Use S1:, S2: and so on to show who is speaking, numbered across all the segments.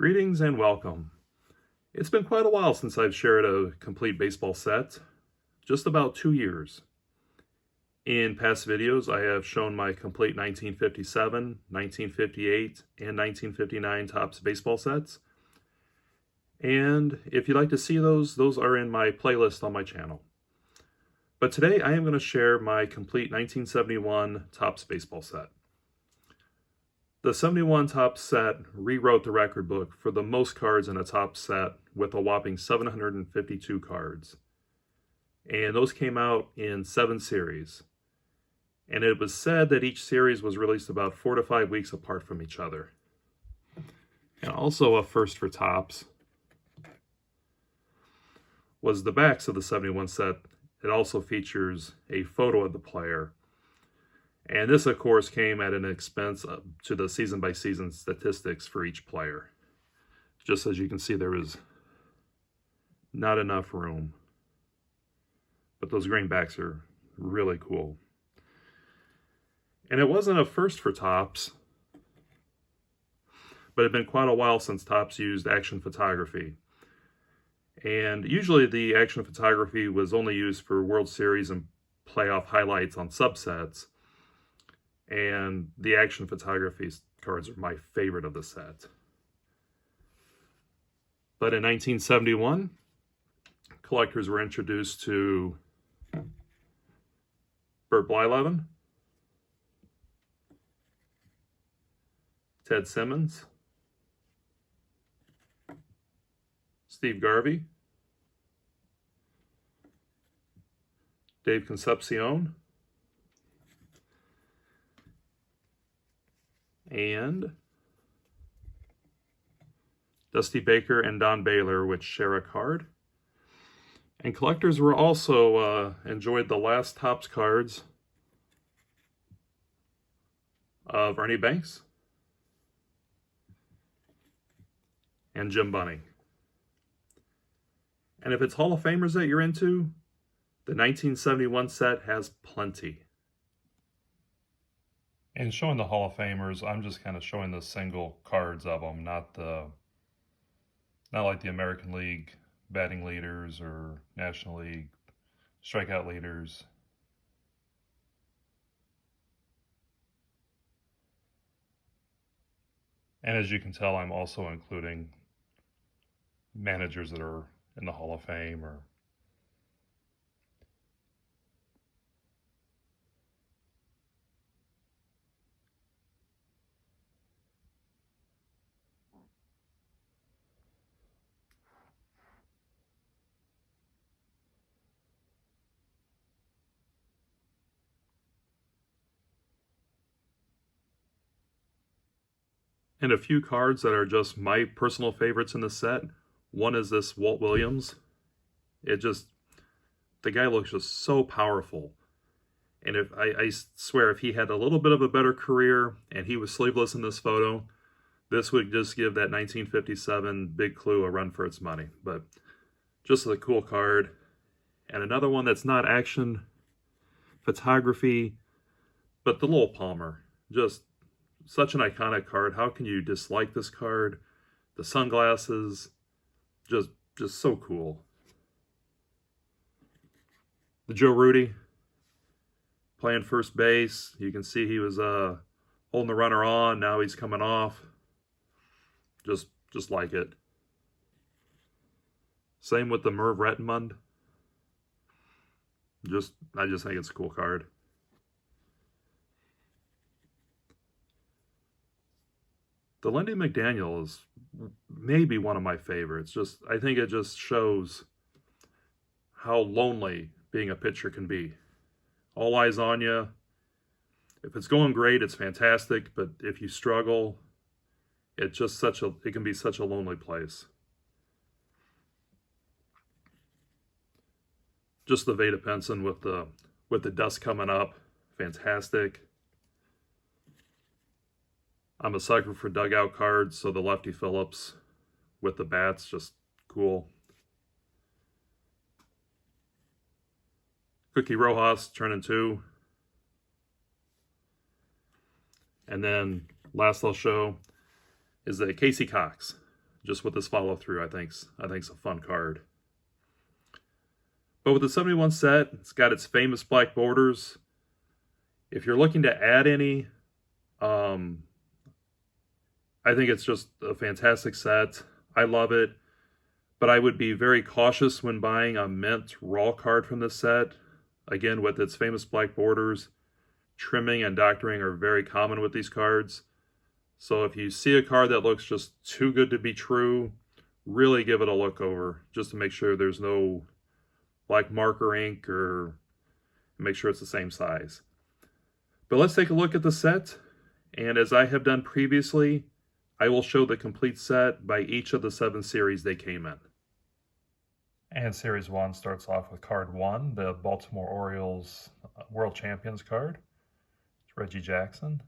S1: Greetings and welcome. It's been quite a while since I've shared a complete baseball set, just about 2 years. In past videos, I have shown my complete 1957, 1958, and 1959 Topps baseball sets. And if you'd like to see those are in my playlist on my channel. But today I am going to share my complete 1971 Topps baseball set. The 71 Topps set rewrote the record book for the most cards in a Topps set with a whopping 752 cards. And those came out in 7 series. And it was said that each series was released about 4 to 5 weeks apart from each other. And also a first for Topps was the backs of the 71 set. It also features a photo of the player. And this, of course, came at an expense to the season-by-season statistics for each player. Just as you can see, there was not enough room. But those greenbacks are really cool. And it wasn't a first for Topps, but it had been quite a while since Topps used action photography. And usually the action photography was only used for World Series and playoff highlights on subsets. And the action photography cards are my favorite of the set. But in 1971, collectors were introduced to Bert Blyleven, Ted Simmons, Steve Garvey, Dave Concepcion, and Dusty Baker and Don Baylor, which share a card. And collectors were also enjoyed the last Topps cards of Ernie Banks and Jim Bunning. And if it's Hall of Famers that you're into, the 1971 set has plenty. And showing the Hall of Famers, I'm just kind of showing the single cards of them, not like the American League batting leaders or National League strikeout leaders. And as you can tell, I'm also including managers that are in the Hall of Fame or and a few cards that are just my personal favorites in the set. One is this Walt Williams. The guy looks just so powerful. And I swear, if he had a little bit of a better career and he was sleeveless in this photo, this would just give that 1957 Big Clue a run for its money. But just a cool card. And another one that's not action photography, but the Lowell Palmer. Just such an iconic card. How can you dislike this card? The sunglasses, just so cool. The Joe Rudi playing first base. You can see he was holding the runner on. Now he's coming off. Just like it. Same with the Merv Rettenmund. I just think it's a cool card. The Lindy McDaniel is maybe one of my favorites. I think it just shows how lonely being a pitcher can be. All eyes on you. If it's going great, it's fantastic. But if you struggle, it can be such a lonely place. Just the Vada Pinson with the dust coming up, fantastic. I'm a sucker for dugout cards, so the Lefty Phillips with the bats, just cool. Cookie Rojas, turning 2. And then last I'll show is the Casey Cox. just with this follow through, I think's a fun card. But with the 71 set, it's got its famous black borders. If you're looking to add any, I think it's just a fantastic set. I love it, but I would be very cautious when buying a mint raw card from this set. Again, with its famous black borders, trimming and doctoring are very common with these cards. So if you see a card that looks just too good to be true, really give it a look over, just to make sure there's no black marker ink, or make sure it's the same size. But let's take a look at the set, and as I have done previously, I will show the complete set by each of the 7 series they came in. And Series 1 starts off with card 1, the Baltimore Orioles World Champions card. It's Reggie Jackson.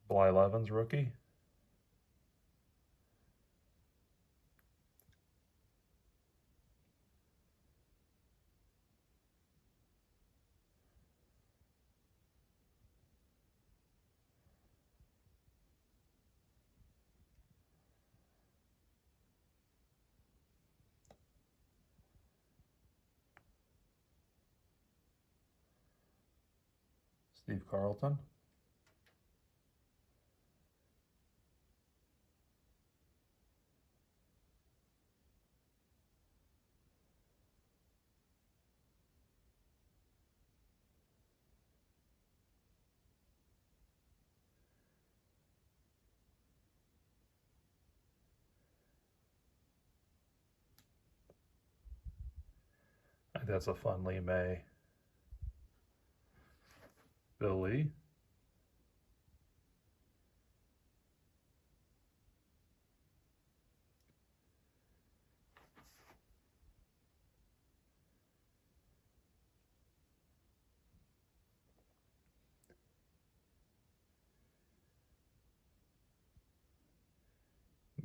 S1: Bly Evans, rookie. Steve Carlton. I think that's a fun Lee May. Bill Lee.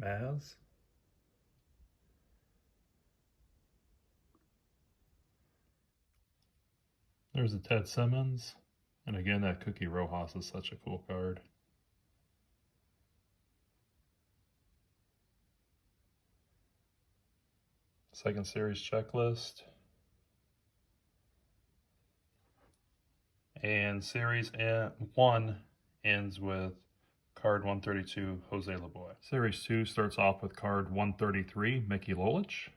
S1: Maz. There's a Ted Simmons. And again, that Cookie Rojas is such a cool card. Second series checklist. And series 1 ends with card 132, Jose LeBoy. Series 2 starts off with card 133, Mickey Lolich.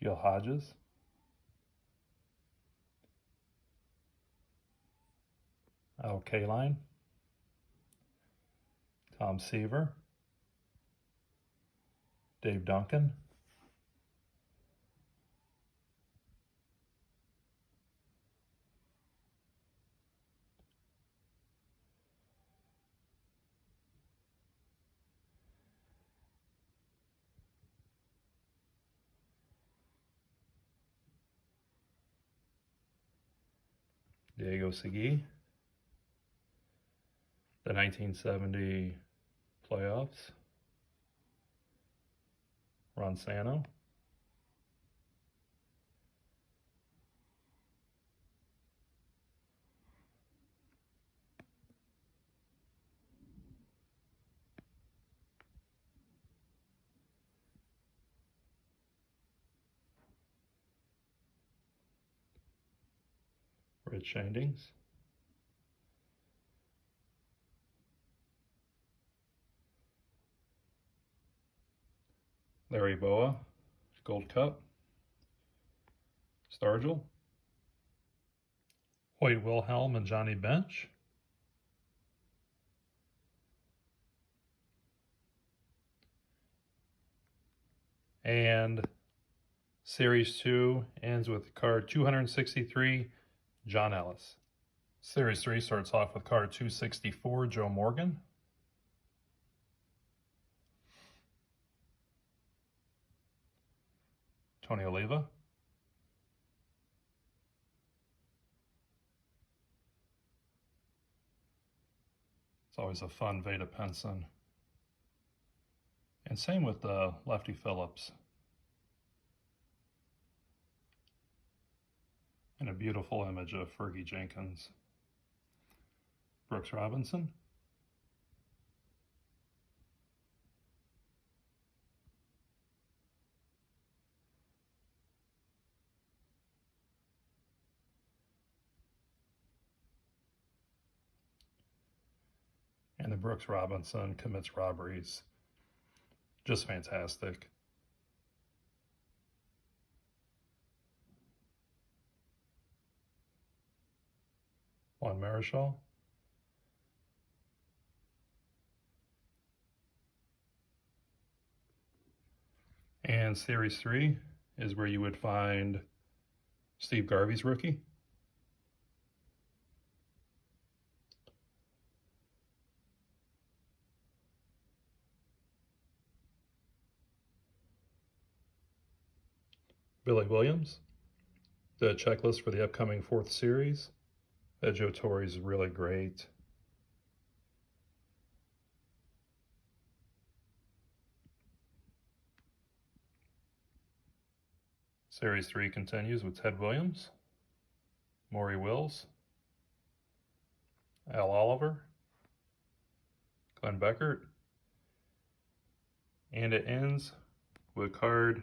S1: Gil Hodges. Al Kaline. Tom Seaver. Dave Duncan. Diego Segui. The 1970 playoffs. Ron Santo. Rich Shandings. Larry Boa, Gold Cup. Stargell. Hoyt Wilhelm and Johnny Bench. And Series 2 ends with card 263, John Ellis. Series 3 starts off with card 264, Joe Morgan. Tony Oliva. It's always a fun Veda Pinson. And same with Lefty Phillips. And a beautiful image of Fergie Jenkins. Brooks Robinson. And the Brooks Robinson commits robberies. Just fantastic. Juan Marichal. And Series 3 is where you would find Steve Garvey's rookie. Billy Williams. The checklist for the upcoming 4th series. Joe Torre is really great. Series 3 continues with Ted Williams, Maury Wills, Al Oliver, Glenn Beckert, and it ends with card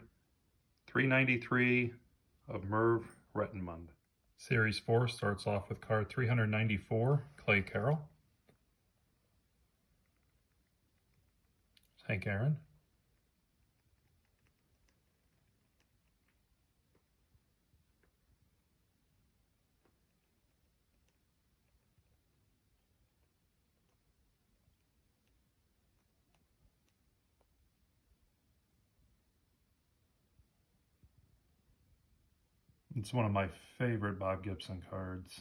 S1: 393 of Merv Rettenmund. Series 4 starts off with card 394, Clay Carroll, Hank Aaron, it's one of my favorite Bob Gibson cards.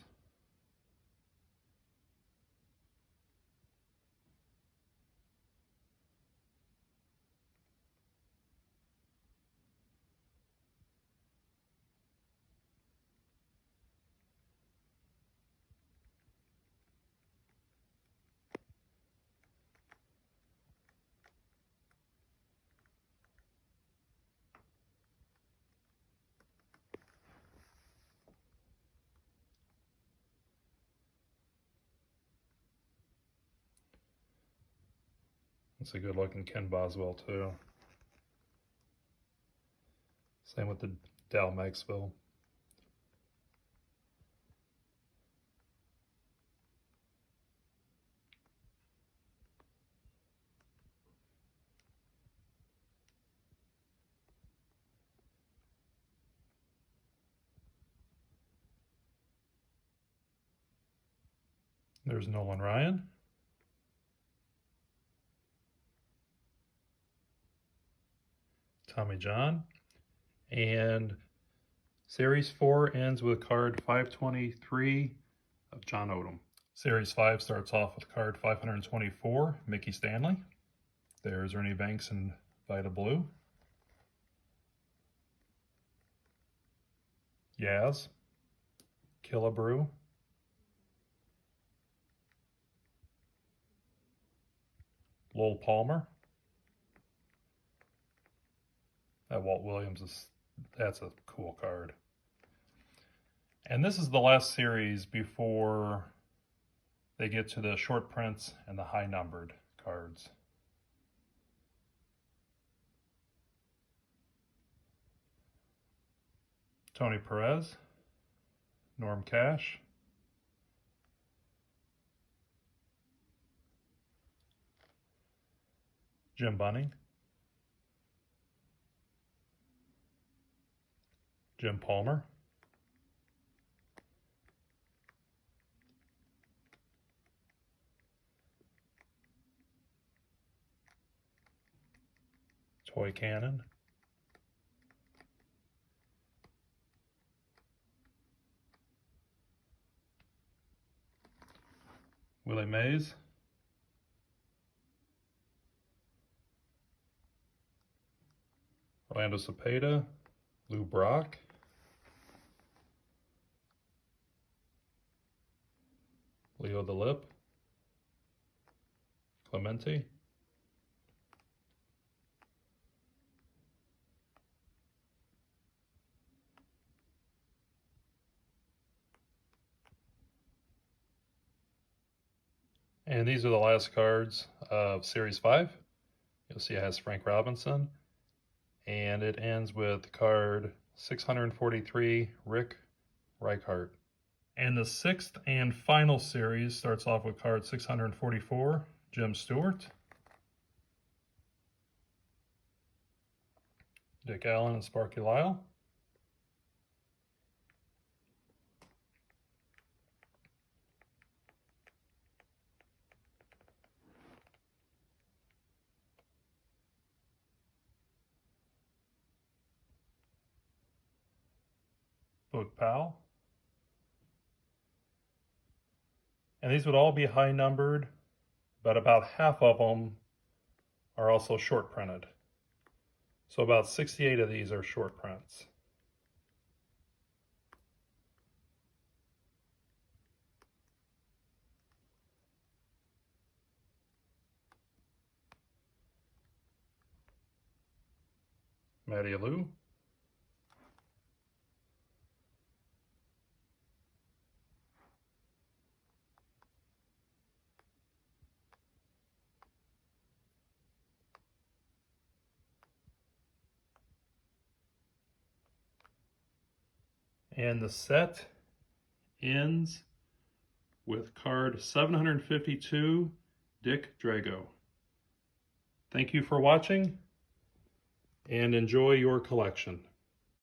S1: It's a good looking Ken Boswell too. Same with the Dal Maxville. There's Nolan Ryan. Tommy John. And Series 4 ends with card 523 of John Odom. Series 5 starts off with card 524, Mickey Stanley. There's Ernie Banks and Vida Blue. Yaz. Killebrew. Lowell Palmer. That Walt Williams that's a cool card. And this is the last series before they get to the short prints and the high numbered cards. Tony Perez, Norm Cash, Jim Bunning, Jim Palmer, Toy Cannon, Willie Mays, Orlando Cepeda, Lou Brock, Leo DeLip, Clemente, and these are the last cards of Series 5. You'll see it has Frank Robinson, and it ends with card 643, Rick Reichart. And the sixth and final series starts off with card 644, Jim Stewart, Dick Allen and Sparky Lyle, Boog Powell. And these would all be high numbered, but about half of them are also short printed. So about 68 of these are short prints. Matty Alou, and the set ends with card 752, Dick Drago. Thank you for watching, and enjoy your collection.